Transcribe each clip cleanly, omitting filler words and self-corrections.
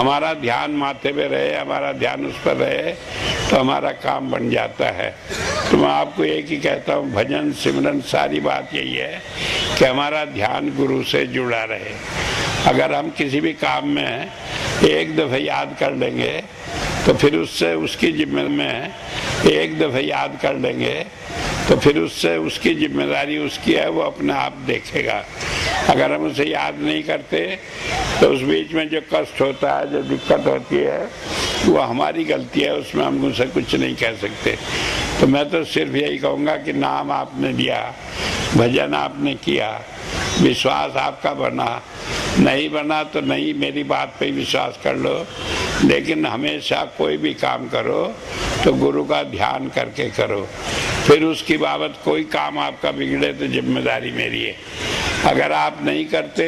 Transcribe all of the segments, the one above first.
हमारा ध्यान माथे पे रहे, हमारा ध्यान उस पर रहे तो हमारा काम बन जाता है। तो मैं आपको एक ही कहता हूँ, भजन सिमरन सारी बात यही है कि हमारा ध्यान गुरु से जुड़ा रहे। अगर हम किसी भी काम में एक दफ़े याद कर लेंगे तो फिर उससे उसकी जिम्मे में एक दफ़े याद कर लेंगे तो फिर उससे उसकी जिम्मेदारी उसकी है, वो अपने आप देखेगा। अगर हम उसे याद नहीं करते तो उस बीच में जो कष्ट होता है, जो दिक्कत होती है, वो हमारी गलती है, उसमें हम उसे कुछ नहीं कह सकते। तो मैं तो सिर्फ यही कहूँगा कि नाम आपने लिया, भजन आपने किया, विश्वास आपका बना, नहीं बना तो नहीं, मेरी बात पे विश्वास कर लो, लेकिन हमेशा कोई भी काम करो तो गुरु का ध्यान करके करो। फिर उसकी बाबत कोई काम आपका बिगड़े तो जिम्मेदारी मेरी है। अगर आप नहीं करते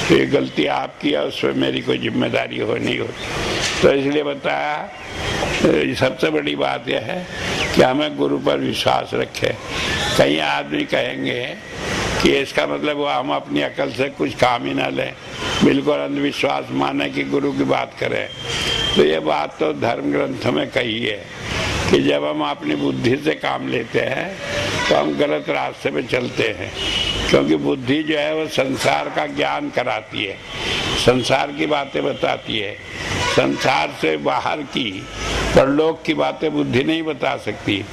तो ये गलती आपकी है, उसमें मेरी कोई जिम्मेदारी हो नहीं होती। तो इसलिए बताया, सबसे बड़ी बात यह है कि हमें गुरु पर विश्वास रखें। कई आदमी कहेंगे कि इसका मतलब वो हम अपनी अकल से कुछ काम ही ना लें, बिल्कुल अंधविश्वास माने कि गुरु की बात करें। तो ये बात तो धर्म ग्रंथों में कही है कि जब हम अपनी बुद्धि से काम लेते हैं तो हम गलत रास्ते पे चलते हैं, क्योंकि बुद्धि जो है वो संसार का ज्ञान कराती है, संसार की बातें बताती है। संसार से बाहर की, परलोक की बातें बुद्धि नहीं बता सकती।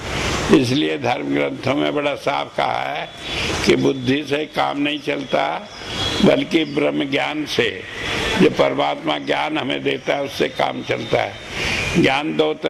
इसलिए धर्म ग्रंथों में बड़ा साफ कहा है कि बुद्धि से काम नहीं चलता, बल्कि ब्रह्म ज्ञान से, जो परमात्मा ज्ञान हमें देता है, उससे काम चलता है। ज्ञान दो